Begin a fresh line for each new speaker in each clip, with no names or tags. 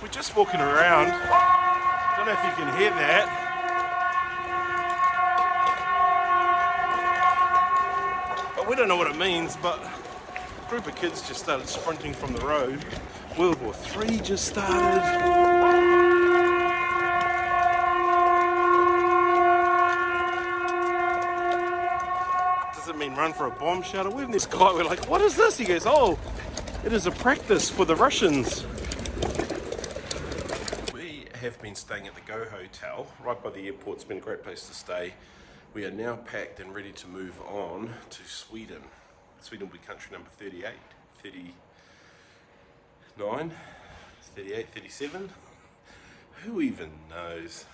We're just walking around. I don't know if you can hear that. But we don't know what it means, but a group of kids just started sprinting from the road. World War III just started. Doesn't mean run for a bomb shelter. We're in this guy, we're like, what is this? He goes, oh, it is a practice for the Russians. We have been staying at the Go Hotel, right by the airport. It's been a great place to stay. We are now packed and ready to move on to Sweden. Sweden will be country number 38, 39, 38, 37. Who even knows?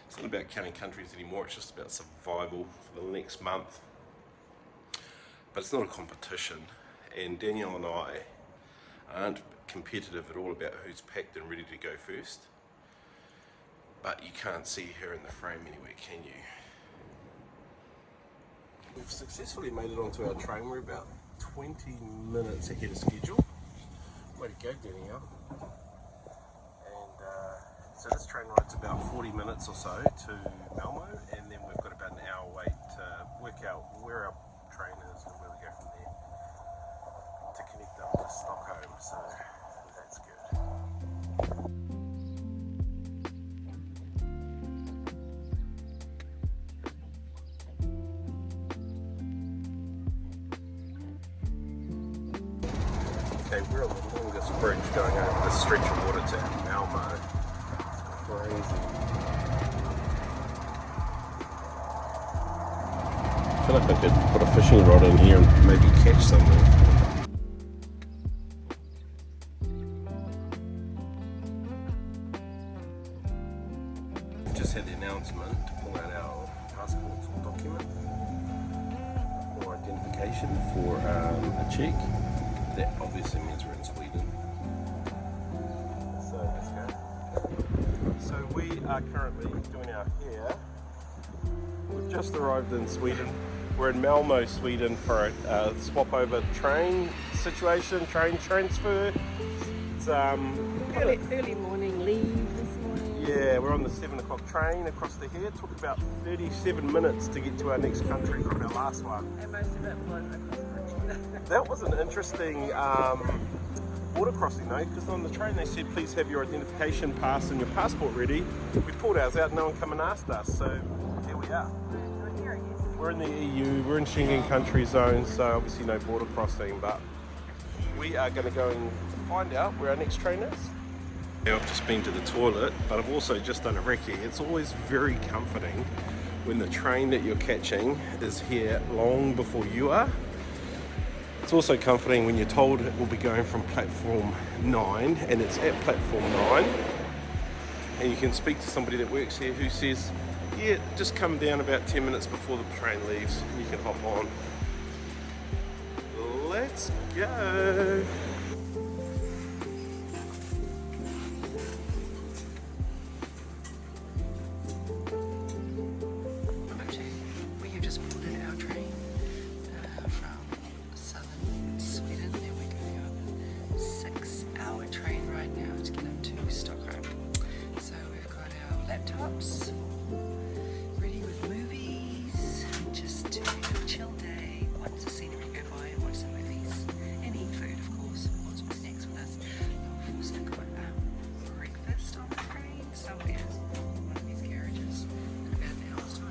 It's not about counting countries anymore, it's just about survival for the next month. But it's not a competition, and Danielle and I aren't competitive at all about who's packed and ready to go first. But you can't see her in the frame anywhere, can you? We've successfully made it onto our train. We're about 20 minutes ahead of schedule. Way to go, Danielle. And so this train ride's about 40 minutes or so to Malmö, and then we've got about an hour wait to work out where our train is and where we go from there to connect up to Stockholm, so that's good. Okay, we're on the longest bridge going over this stretch of water to Malmö. It's crazy. I feel like I could put a fishing rod in here and maybe catch something. We've just had the announcement to pull out our passports or document or identification for a check. That obviously means we're in Sweden. So let's go. So we are currently doing our hair. We've just arrived in Sweden. We're in Malmö, Sweden for a swap over train situation, train transfer. It's
early morning leave this morning.
Yeah, we're on the 7 o'clock train across the here. It took about 37 minutes to get to our next country from our last one.
And most of it was across the bridge.
That was an interesting border crossing though, because on the train they said please have your identification pass and your passport ready. We pulled ours out, no one come and asked us, so here we are. We're in the EU, we're in Schengen country zone, so obviously no border crossing, but we are going to go and find out where our next train is. I've just been to the toilet, but I've also just done a recce. It's always very comforting when the train that you're catching is here long before you are. It's also comforting when you're told it will be going from platform 9 and it's at platform 9, and you can speak to somebody that works here who says, yeah, just come down about 10 minutes before the train leaves and you can hop on. Let's go!
We have just boarded our train from southern Sweden, and we're going on a 6-hour train ride now to get up to Stockholm. So we've got our laptops ready with movies, just to have a chill day, watch the scenery go by and watch some movies, and eat food of course, want some snacks with us. We've also got breakfast on the train somewhere in one of these garages in about an hour's time.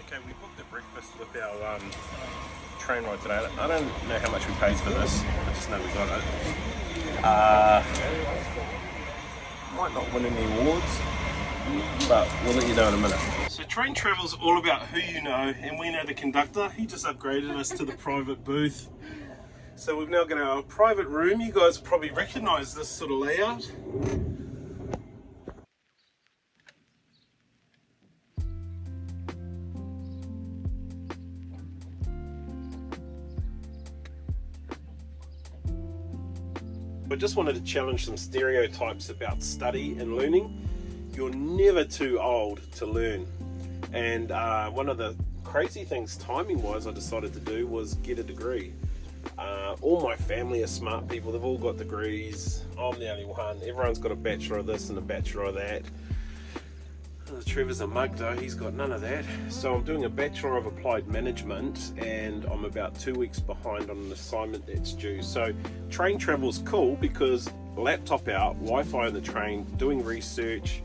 Okay, we booked a breakfast with our train ride today. I don't know how much we paid for this, I just know we got it. Might not win any awards, but we'll let you know in a minute. So train travel's all about who you know, and we know the conductor. He just upgraded us to the private booth. So we've now got our private room. You guys probably recognise this sort of layout. I just wanted to challenge some stereotypes about study and learning. You're never too old to learn. And one of the crazy things timing-wise I decided to do was get a degree. All my family are smart people, they've all got degrees. I'm the only one. Everyone's got a bachelor of this and a bachelor of that. Trevor's a mug though, he's got none of that. So I'm doing a Bachelor of Applied Management and I'm about 2 weeks behind on an assignment that's due. So train travel's cool because laptop out, Wi-Fi on the train, doing research,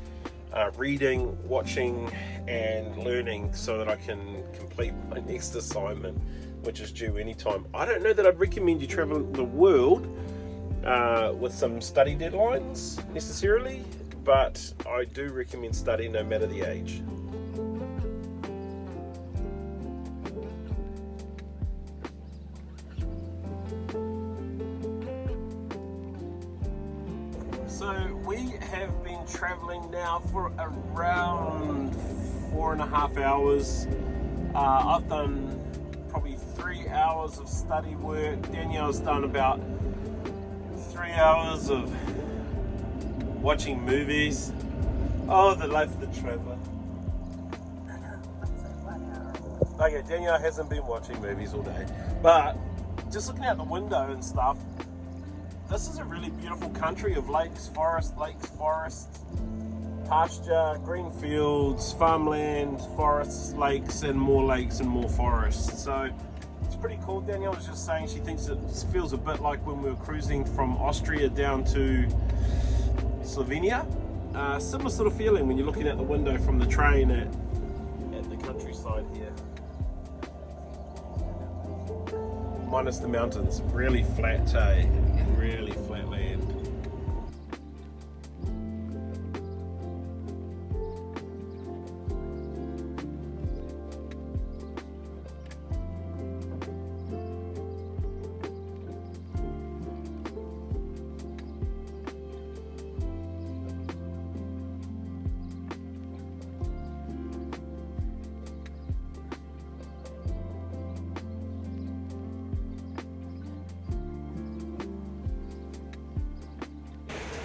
reading, watching and learning so that I can complete my next assignment, which is due anytime. I don't know that I'd recommend you travel the world with some study deadlines necessarily, but I do recommend study no matter the age. So we have been traveling now for around 4.5 hours. I've done probably 3 hours of study work. Danielle's done about 3 hours of watching movies. Oh, the life of the traveler. Okay, Danielle hasn't been watching movies all day, but just looking out the window and stuff, this is a really beautiful country of lakes, forests, pasture, green fields, farmland, forests, lakes and more forests. So it's pretty cool. Danielle was just saying she thinks it feels a bit like when we were cruising from Austria down to Slovenia. Similar sort of feeling when you're looking out the window from the train at the countryside here. Minus the mountains, really flat, really flat land.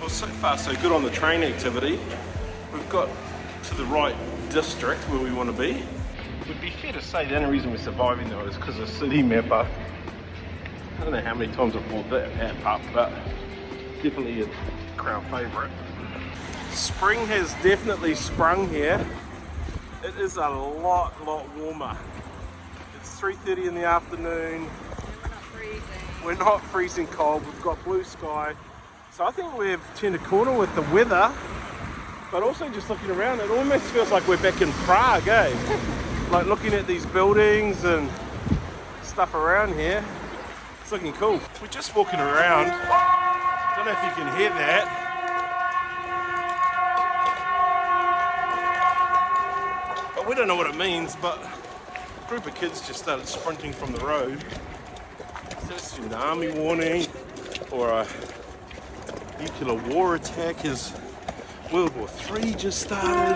Well, so far so good on the train activity. We've got to the right district where we want to be. It would be fair to say the only reason we're surviving though is because of City Mapper. I don't know how many times I've brought that app up, but definitely a crowd favourite. Spring has definitely sprung here. It is a lot warmer. It's 3:30 in the afternoon. We're not freezing cold. We've got blue sky. So I think we've turned a corner with the weather, but also just looking around, it almost feels like we're back in Prague, eh? Like looking at these buildings and stuff around here. It's looking cool. We're just walking around. Don't know if you can hear that. But we don't know what it means, but a group of kids just started sprinting from the road. Is that a tsunami warning or a nuclear war attack? Has World War III just started?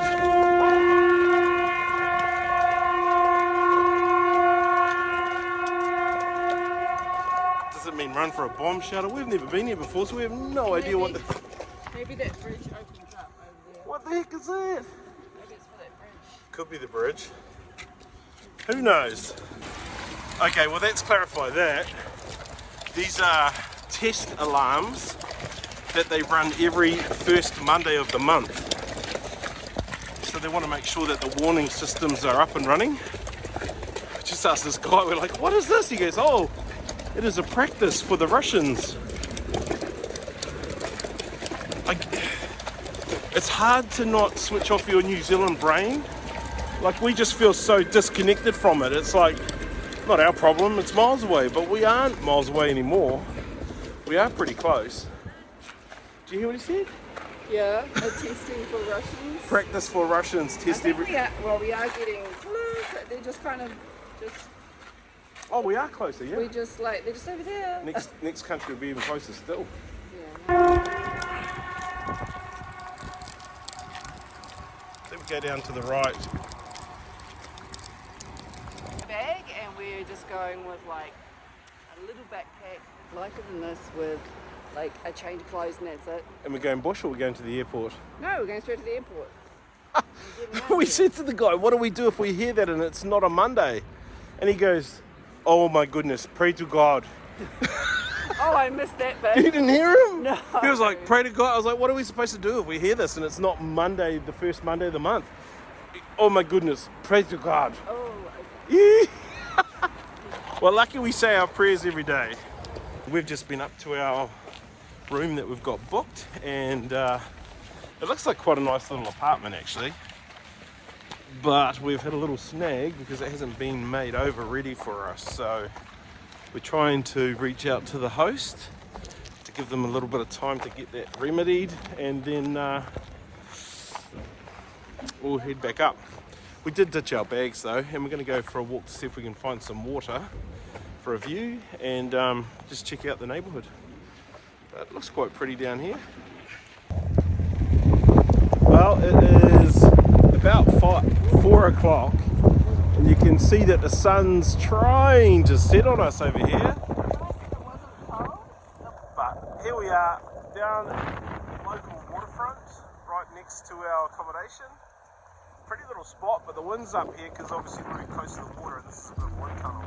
Does it mean run for a bomb shelter? We've never been here before, so we have no idea what the...
Maybe that bridge opens up over there.
What the heck is that?
Maybe it's for that bridge.
Could be the bridge. Who knows? Okay, well let's clarify that. These are test alarms that they run every first Monday of the month. So they want to make sure that the warning systems are up and running. I just asked this guy, we're like, what is this? He goes, oh, it is a practice for the Russians. It's hard to not switch off your New Zealand brain. Like, we just feel so disconnected from it. It's like, not our problem, it's miles away, but we aren't miles away anymore. We are pretty close. Do you hear what he said?
Yeah, a testing for Russians.
Practice for Russians, test every...
we are getting close. They're just kind of
Oh, we are closer, yeah.
they're just over there.
Next country will be even closer still.
Yeah.
Then we go down to the right.
Bag, and we're just going with like a little backpack lighter than this with like a change of clothes and that's it.
And we're going bush or we're going to the airport?
No, we're going straight to the airport.
We said to the guy, what do we do if we hear that and it's not a Monday? And he goes, oh my goodness, pray to God.
Oh, I missed that
You
bit.
didn't hear him?
No.
He was like, pray to God. I was like, what are we supposed to do if we hear this and it's not Monday, the first Monday of the month? Oh my goodness, pray to God.
Oh, okay.
Well, lucky we say our prayers every day. We've just been up to our room that we've got booked, and it looks like quite a nice little apartment actually. But we've had a little snag because it hasn't been made over ready for us. So we're trying to reach out to the host to give them a little bit of time to get that remedied, and then we'll head back up. We did ditch our bags though, and we're going to go for a walk to see if we can find some water for a view and just check out the neighbourhood. It looks quite pretty down here. Well, it is about 4 o'clock, and you can see that the sun's trying to set on us over here. But here we are down at the local waterfront, right next to our accommodation. Pretty little spot, but the wind's up here because obviously we're very close to the water and this is a bit of a wind tunnel.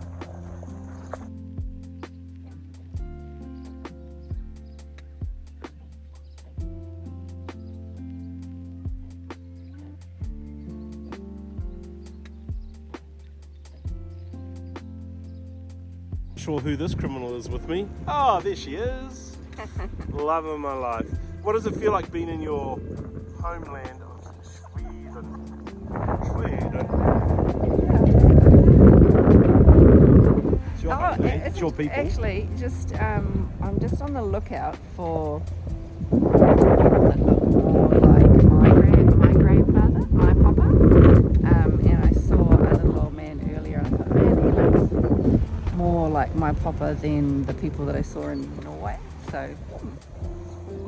Not sure who this criminal is with me. Oh, there she is. Love of my life. What does it feel like being in your homeland of Sweden? It's your homeland, it's your people.
Actually, just I'm just on the lookout for people that look more like my grandfather, my papa. And I saw a little old man earlier, and I thought, man, he looks more like my papa than the people that I saw in Norway. So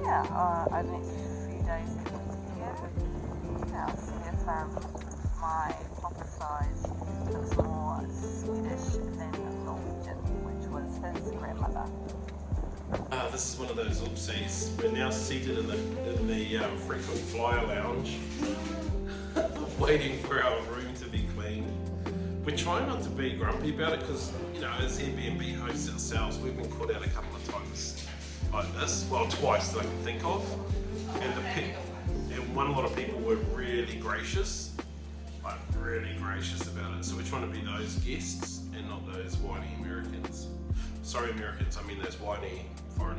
yeah, I think a few days ago. Yeah, I'll see if my papa size looks more Swedish than Norwegian, which was his grandmother.
This is one of those oopsies. We're now seated in the frequent flyer lounge, waiting for our room to be cleaned. We're trying not to be grumpy about it because, you know, as Airbnb hosts ourselves, we've been caught out a couple of times like this. Well, twice that I can think of. And a lot of people were really gracious, like really gracious about it. So we're trying to be those guests and not those whiny Americans. Sorry Americans, I mean those whiny foreigners.